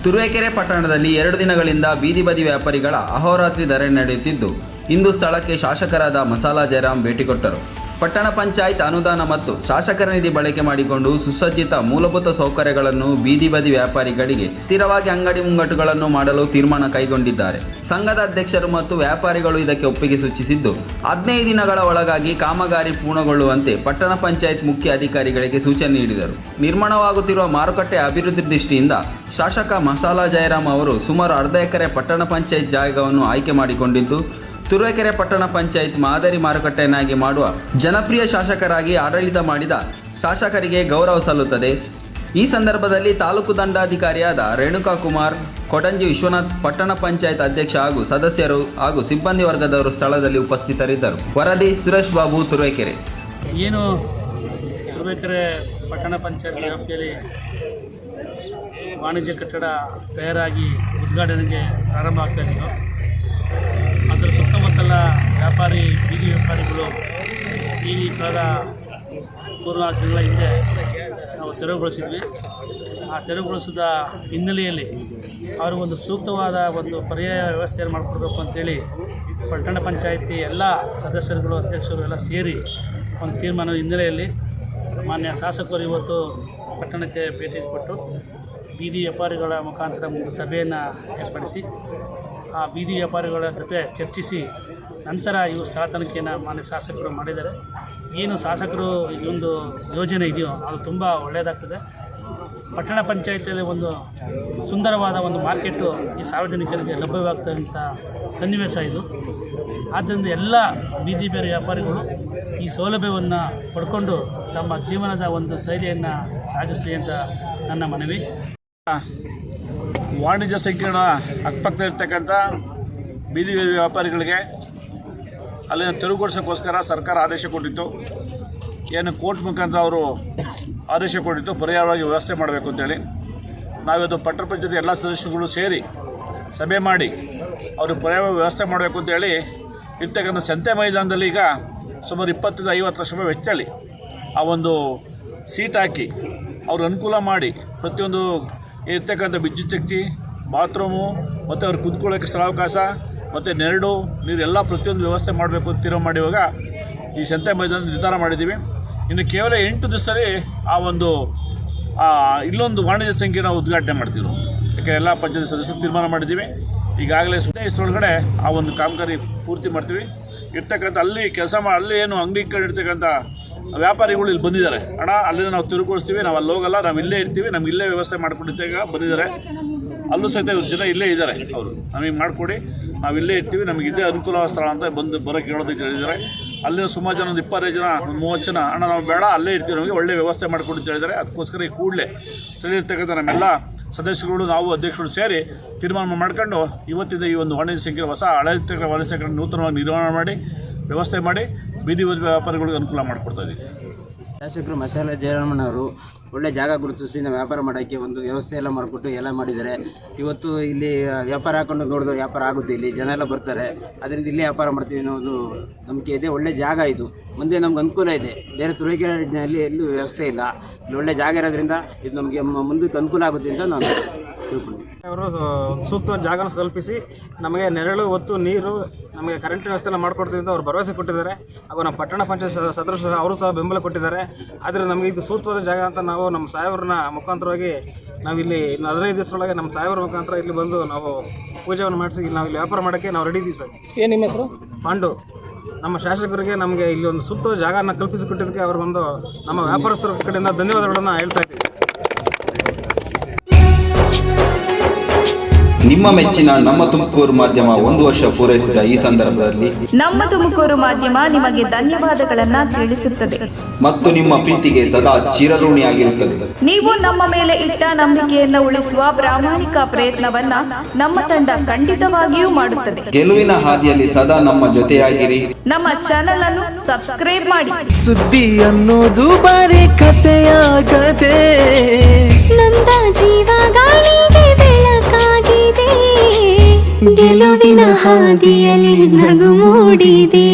ತುರುವೇಕೆರೆ ಪಟ್ಟಣದಲ್ಲಿ 2 ದಿನಗಳಿಂದ ಬೀದಿ ಬದಿ ವ್ಯಾಪಾರಿಗಳ ಅಹೋರಾತ್ರಿ ಧರಣಿ ನಡೆಯುತ್ತಿದ್ದು, ಇಂದು ಸ್ಥಳಕ್ಕೆ ಶಾಸಕರಾದ ಮಸಾಲಾ ಜಯರಾಮ್ ಭೇಟಿ ಕೊಟ್ಟರು. ಪಟ್ಟಣ ಪಂಚಾಯತ್ ಅನುದಾನ ಮತ್ತು ಶಾಸಕರ ನಿಧಿ ಬಳಕೆ ಮಾಡಿಕೊಂಡು ಸುಸಜ್ಜಿತ ಮೂಲಭೂತ ಸೌಕರ್ಯಗಳನ್ನು ಬೀದಿ ಬದಿ ವ್ಯಾಪಾರಿಗಳಿಗೆ ಸ್ಥಿರವಾಗಿ ಅಂಗಡಿ ಮುಂಗಟ್ಟುಗಳನ್ನು ಮಾಡಲು ತೀರ್ಮಾನ ಕೈಗೊಂಡಿದ್ದಾರೆ. ಸಂಘದ ಅಧ್ಯಕ್ಷರು ಮತ್ತು ವ್ಯಾಪಾರಿಗಳು ಇದಕ್ಕೆ ಒಪ್ಪಿಗೆ ಸೂಚಿಸಿದ್ದು, 15 ದಿನಗಳ ಒಳಗಾಗಿ ಕಾಮಗಾರಿ ಪೂರ್ಣಗೊಳ್ಳುವಂತೆ ಪಟ್ಟಣ ಪಂಚಾಯತ್ ಮುಖ್ಯ ಅಧಿಕಾರಿಗಳಿಗೆ ಸೂಚನೆ ನೀಡಿದರು. ನಿರ್ಮಾಣವಾಗುತ್ತಿರುವ ಮಾರುಕಟ್ಟೆ ಅಭಿವೃದ್ಧಿ ದೃಷ್ಟಿಯಿಂದ ಶಾಸಕ ಮಸಾಲಾ ಜಯರಾಮ್ ಅವರು ಸುಮಾರು ಅರ್ಧ ಎಕರೆ ಪಟ್ಟಣ ಪಂಚಾಯತ್ ಜಾಗವನ್ನು ಆಯ್ಕೆ ಮಾಡಿಕೊಂಡಿದ್ದು, ತುರುವೇಕೆರೆ ಪಟ್ಟಣ ಪಂಚಾಯತ್ ಮಾದರಿ ಮಾರುಕಟ್ಟೆಯನ್ನಾಗಿ ಮಾಡುವ ಜನಪ್ರಿಯ ಶಾಸಕರಾಗಿ ಆಡಳಿತ ಮಾಡಿದ ಶಾಸಕರಿಗೆ ಗೌರವ ಸಲ್ಲುತ್ತದೆ. ಈ ಸಂದರ್ಭದಲ್ಲಿ ತಾಲೂಕು ದಂಡಾಧಿಕಾರಿಯಾದ ರೇಣುಕಾ ಕುಮಾರ್, ಕೊಡಂಜಿ ವಿಶ್ವನಾಥ್, ಪಟ್ಟಣ ಪಂಚಾಯತ್ ಅಧ್ಯಕ್ಷ ಹಾಗೂ ಸದಸ್ಯರು ಹಾಗೂ ಸಿಬ್ಬಂದಿ ವರ್ಗದವರು ಸ್ಥಳದಲ್ಲಿ ಉಪಸ್ಥಿತರಿದ್ದರು. ವರದಿ ಸುರೇಶ್ ಬಾಬು, ತುರುವೇಕೆರೆ. ಏನು ತುರುವೇಕೆರೆ ಪಟ್ಟಣ ಪಂಚಾಯತ್ ವ್ಯಾಪ್ತಿಯಲ್ಲಿ ವಾಣಿಜ್ಯ ಕಟ್ಟಡ ತಯಾರಾಗಿ ಉದ್ಘಾಟನೆಗೆ ಪ್ರಾರಂಭ ಆಗ್ತಾ ಇದೆಯೋ, ಅದರ ಸುತ್ತಮುತ್ತಲ ಬೀದಿ ವ್ಯಾಪಾರಿಗಳು ಈ ಕಳೆದ 4-4 ತಿಂಗಳ ಹಿಂದೆ ನಾವು ತೆರವುಗೊಳಿಸಿದ್ವಿ. ಆ ತೆರವುಗೊಳಿಸಿದ ಹಿನ್ನೆಲೆಯಲ್ಲಿ ಅವ್ರಿಗೊಂದು ಸೂಕ್ತವಾದ ಒಂದು ಪರ್ಯಾಯ ವ್ಯವಸ್ಥೆಯನ್ನು ಮಾಡಿಕೊಡ್ಬೇಕು ಅಂತೇಳಿ ಪಟ್ಟಣ ಪಂಚಾಯಿತಿ ಎಲ್ಲ ಸದಸ್ಯರುಗಳು, ಅಧ್ಯಕ್ಷರು ಎಲ್ಲ ಸೇರಿ ಒಂದು ತೀರ್ಮಾನದ ಹಿನ್ನೆಲೆಯಲ್ಲಿ ಮಾನ್ಯ ಶಾಸಕರು ಇವತ್ತು ಪಟ್ಟಣಕ್ಕೆ ಭೇಟಿ ಕೊಟ್ಟು ಬೀದಿ ವ್ಯಾಪಾರಿಗಳ ಮುಖಾಂತರ ಒಂದು ಸಭೆಯನ್ನು ಏರ್ಪಡಿಸಿ ಆ ಬೀದಿ ವ್ಯಾಪಾರಿಗಳ ಜೊತೆ ಚರ್ಚಿಸಿ ನಂತರ ಇವು ಸ್ಥಳ ತನಿಖೆಯನ್ನು ಮಾನ್ಯ ಶಾಸಕರು ಮಾಡಿದ್ದಾರೆ. ಏನು ಶಾಸಕರು ಈ ಒಂದು ಯೋಜನೆ ಇದೆಯೋ ಅದು ತುಂಬ ಒಳ್ಳೆಯದಾಗ್ತದೆ. ಪಟ್ಟಣ ಪಂಚಾಯತಿಯಲ್ಲಿ ಒಂದು ಸುಂದರವಾದ ಒಂದು ಮಾರ್ಕೆಟು ಈ ಸಾರ್ವಜನಿಕರಿಗೆ ಲಭ್ಯವಾಗ್ತಕ್ಕಂಥ ಸನ್ನಿವೇಶ ಇದು. ಆದ್ದರಿಂದ ಎಲ್ಲ ಬೀದಿ ಬೇರೆ ವ್ಯಾಪಾರಿಗಳು ಈ ಸೌಲಭ್ಯವನ್ನು ಪಡ್ಕೊಂಡು ತಮ್ಮ ಜೀವನದ ಒಂದು ಶೈಲಿಯನ್ನು ಸಾಗಿಸಲಿ ಅಂತ ನನ್ನ ಮನವಿ. ವಾಣಿಜ್ಯ ಸಂಕೀರ್ಣ ಅಕ್ಕಪಕ್ಕದಲ್ಲಿರ್ತಕ್ಕಂಥ ಬೀದಿ ವ್ಯಾಪಾರಿಗಳಿಗೆ ಅಲ್ಲಿನ ತೆರವುಗೊಳಿಸೋಕ್ಕೋಸ್ಕರ ಸರ್ಕಾರ ಆದೇಶ ಕೊಟ್ಟಿತ್ತು. ಏನು ಕೋರ್ಟ್ ಮುಖಾಂತರ ಅವರು ಆದೇಶ ಕೊಟ್ಟಿತ್ತು, ಪರ್ಯಾಯವಾಗಿ ವ್ಯವಸ್ಥೆ ಮಾಡಬೇಕು ಅಂತೇಳಿ. ನಾವಿದು ಪಟ್ಟಣ ಪಂಚಾಯತ್ ಎಲ್ಲ ಸದಸ್ಯರುಗಳು ಸೇರಿ ಸಭೆ ಮಾಡಿ ಅವರು ಪರ್ಯಾಯ ವ್ಯವಸ್ಥೆ ಮಾಡಬೇಕು ಅಂತೇಳಿ ಇರ್ತಕ್ಕಂಥ ಸಂತೆ ಮೈದಾನದಲ್ಲಿ ಈಗ ಸುಮಾರು 20-50 ಲಕ್ಷ ರೂಪಾಯಿ ವೆಚ್ಚದಲ್ಲಿ ಆ ಒಂದು ಸೀಟ್ ಹಾಕಿ ಅವ್ರ ಅನುಕೂಲ ಮಾಡಿ ಪ್ರತಿಯೊಂದು ಇರ್ತಕ್ಕಂಥ ವಿದ್ಯುತ್ ಶಕ್ತಿ, ಬಾತ್ರೂಮು ಮತ್ತು ಅವ್ರು ಕುತ್ಕೊಳ್ಳೋಕ್ಕೆ ಸ್ಥಳಾವಕಾಶ ಮತ್ತು ನೆರಳು ನೀರು ಎಲ್ಲ ಪ್ರತಿಯೊಂದು ವ್ಯವಸ್ಥೆ ಮಾಡಬೇಕು ಅಂತ ತೀರ್ಮಾನ ಮಾಡಿವಾಗ ಈ ಸಂತೆ ಮೈದಾನ ನಿರ್ಧಾರ ಮಾಡಿದ್ದೀವಿ. ಇನ್ನು ಕೇವಲ 8 ದಿವಸದಲ್ಲಿ ಆ ಒಂದು ಇಲ್ಲೊಂದು ವಾಣಿಜ್ಯ ಸಂಕೀರ್ಣ ಉದ್ಘಾಟನೆ ಮಾಡ್ತೀವಿ. ಯಾಕೆ ಎಲ್ಲ ಪಂಚಾಯತ್ ಸದಸ್ಯರು ತೀರ್ಮಾನ ಮಾಡಿದ್ದೀವಿ. ಈಗಾಗಲೇ ಇಷ್ಟರೊಳಗಡೆ ಆ ಒಂದು ಕಾಮಗಾರಿ ಪೂರ್ತಿ ಮಾಡ್ತೀವಿ. ಇರ್ತಕ್ಕಂಥ ಅಲ್ಲಿ ಅಲ್ಲಿ ಏನು ಅಂಗಡಿ ಇರ್ತಕ್ಕಂಥ ವ್ಯಾಪಾರಿಗಳು ಇಲ್ಲಿ ಬಂದಿದ್ದಾರೆ. ಅಣ್ಣ ಅಲ್ಲಿಂದ ನಾವು ತಿರುಗಿಸ್ತೀವಿ, ನಾವು ಅಲ್ಲಿ ಹೋಗಲ್ಲ, ನಾವು ಇಲ್ಲೇ ಇರ್ತೀವಿ, ನಮ್ಗೆ ಇಲ್ಲೇ ವ್ಯವಸ್ಥೆ ಮಾಡ್ಕೊಂಡಿದ್ದಾಗ ಬಂದಿದ್ದಾರೆ. ಅಲ್ಲೂ ಸಹಿತ ಜನ ಇಲ್ಲೇ ಇದ್ದಾರೆ. ಅವರು ನಮಗೆ ಮಾಡಿಕೊಡಿ, ನಾವು ಇಲ್ಲೇ ಇರ್ತೀವಿ, ನಮಗೆ ಇದೇ ಅನುಕೂಲವಾದ ಸ್ಥಳ ಅಂತ ಬರೋಕ್ಕೆ ಹೇಳೋದಕ್ಕೆ ಹೇಳಿದ್ದಾರೆ. ಅಲ್ಲಿನ ಸುಮಾರು ಜನ, ಒಂದು 25 ಜನ, 30 ಜನ, ಅಣ್ಣ ನಾವು ಬೇಡ ಅಲ್ಲೇ ಇರ್ತೀವಿ, ನಮಗೆ ಒಳ್ಳೆ ವ್ಯವಸ್ಥೆ ಮಾಡಿಕೊಡಿ ಅಂತ ಹೇಳಿದ್ದಾರೆ. ಅದಕ್ಕೋಸ್ಕರ ಈ ಕೂಡಲೇ ಸ್ಥಳೀಯರ್ತಕ್ಕಂಥ ನಮ್ಮೆಲ್ಲ ಸದಸ್ಯರುಗಳು, ನಾವು ಅಧ್ಯಕ್ಷರು ಸೇರಿ ತೀರ್ಮಾನ ಮಾಡ್ಕೊಂಡು ಇವತ್ತಿಂದ ಈ ಒಂದು ವಾಣಿಜ್ಯ ಸಂಖ್ಯೆ ಹೊಸ ಹಳೆಯ ವಾಣಿಜ್ಯ ಸಂಖ್ಯೆ ನೂತನವಾಗಿ ನಿರ್ಮಾಣ ಮಾಡಿ ವ್ಯವಸ್ಥೆ ಮಾಡಿ ಬೀದಿ ವ್ಯಾಪಾರಿಗಳಿಗೆ ಅನುಕೂಲ ಮಾಡಿಕೊಡ್ತಾ ಇದ್ದೀವಿ. ಶಾಸಕರು ಮಸಾಲಾ ಜಯರಾಮಣ್ಣವರು ಒಳ್ಳೆ ಜಾಗ ಗುರುತಿಸಿ ನಾವು ವ್ಯಾಪಾರ ಮಾಡೋಕ್ಕೆ ಒಂದು ವ್ಯವಸ್ಥೆ ಎಲ್ಲ ಮಾಡಿಕೊಟ್ಟು ಎಲ್ಲ ಮಾಡಿದ್ದಾರೆ. ಇವತ್ತು ಇಲ್ಲಿ ವ್ಯಾಪಾರ ಹಾಕೊಂಡು ನೋಡಿದ್ರೆ ವ್ಯಾಪಾರ ಆಗುತ್ತೆ, ಇಲ್ಲಿ ಜನ ಎಲ್ಲ ಬರ್ತಾರೆ, ಅದರಿಂದ ಇಲ್ಲೇ ವ್ಯಾಪಾರ ಮಾಡ್ತೀವಿ ಅನ್ನೋ ಒಂದು ನಂಬಿಕೆ ಇದೆ. ಒಳ್ಳೆ ಜಾಗ ಇದು, ಮುಂದೆ ನಮ್ಗೆ ಅನುಕೂಲ ಇದೆ. ಬೇರೆ ತುರುವೇಕೆರೆಯಲ್ಲಿ ಎಲ್ಲೂ ವ್ಯವಸ್ಥೆ ಇಲ್ಲ, ಇಲ್ಲಿ ಒಳ್ಳೆ ಜಾಗ ಇರೋದ್ರಿಂದ ಇದು ನಮಗೆ ಮುಂದಕ್ಕೆ ಅನುಕೂಲ ಆಗುತ್ತೆ ಅಂತ ನಾನು ತಿಳ್ಕೊಂಡು ಅವರು ಸೂಕ್ತವಾದ ಜಾಗನ ಕಲ್ಪಿಸಿ ನಮಗೆ ನೆರಳು, ಒತ್ತು, ನೀರು, ನಮಗೆ ಕರೆಂಟ್ ವ್ಯವಸ್ಥೆನ ಮಾಡಿಕೊಡ್ತೀವಿ ಅಂತ ಅವ್ರು ಭರವಸೆ ಕೊಟ್ಟಿದ್ದಾರೆ. ಹಾಗೂ ನಮ್ಮ ಪಟ್ಟಣ ಪಂಚಾಯತ್ ಸದಸ್ಯರು ಅವರು ಸಹ ಬೆಂಬಲ ಕೊಟ್ಟಿದ್ದಾರೆ. ಆದರೆ ನಮಗೆ ಇದು ಸೂಕ್ತವಾದ ಜಾಗ ಅಂತ ನಾವು ನಮ್ಮ ಸಾಹೇಬ್ರನ್ನ ಮುಖಾಂತರವಾಗಿ ನಾವಿಲ್ಲಿ 15 ದಿವಸದೊಳಗೆ ನಮ್ಮ ಸಾಹೇಬ್ರ ಮುಖಾಂತರ ಇಲ್ಲಿ ಬಂದು ನಾವು ಪೂಜೆಯನ್ನು ಮಾಡಿಸಿ ಇಲ್ಲಿ ನಾವು ಇಲ್ಲಿ ವ್ಯಾಪಾರ ಮಾಡೋಕ್ಕೆ ನಾವು ರೆಡಿ ಇದ್ದೀವಿ ಸರ್. ಏನು ನಿಮ್ಮ ಹೆಸರು? ಪಾಂಡು. ನಮ್ಮ ಶಾಸಕರಿಗೆ ನಮಗೆ ಇಲ್ಲಿ ಒಂದು ಸೂಕ್ತವಾದ ಜಾಗನ ಕಲ್ಪಿಸಿಕೊಟ್ಟಿದ್ದಕ್ಕೆ ಅವ್ರಿಗೊಂದು ನಮ್ಮ ವ್ಯಾಪಾರಸ್ಥರ ಕಡೆಯಿಂದ ಧನ್ಯವಾದಗಳನ್ನು ಹೇಳ್ತಾ ಇದ್ದೀವಿ. ನಿಮ್ಮ ಮೆಚ್ಚಿನ ನಮ್ಮ ತುಮಕೂರು ಮಾಧ್ಯಮ 1 ವರ್ಷ ಪೂರೈಸಿದ ಈ ಸಂದರ್ಭದಲ್ಲಿ ನಮ್ಮ ತುಮಕೂರು ಮಾಧ್ಯಮ ನಿಮಗೆ ಧನ್ಯವಾದಗಳನ್ನ ತಿಳಿಸುತ್ತದೆ ಮತ್ತು ನಿಮ್ಮ ಪ್ರೀತಿಗೆ ಸದಾ ಚಿರಋಣಿಯಾಗಿರುತ್ತದೆ. ನೀವು ನಮ್ಮ ಮೇಲೆ ಇಟ್ಟ ನಂಬಿಕೆಯನ್ನು ಉಳಿಸುವ ಪ್ರಾಮಾಣಿಕ ಪ್ರಯತ್ನವನ್ನ ನಮ್ಮ ತಂಡ ಖಂಡಿತವಾಗಿಯೂ ಮಾಡುತ್ತದೆ. ಗೆಲುವಿನ ಹಾದಿಯಲ್ಲಿ ಸದಾ ನಮ್ಮ ಜೊತೆಯಾಗಿರಿ. ನಮ್ಮ ಚಾನೆಲ್ ಅನ್ನು ಸಬ್ಸ್ಕ್ರೈಬ್ ಮಾಡಿ. ಸುದ್ದಿ ಅನ್ನೋದು ಬರೀ ಕಥೆಯಾಗದೆ ನಂದ ಜೀವ ಗಾಳಿಗೆ ಬೆಳಕಾಗಿದೆ, ಗೆಲುವಿನ ಹಾದಿಯಲ್ಲಿ ನಗು ಮೂಡಿದೆ.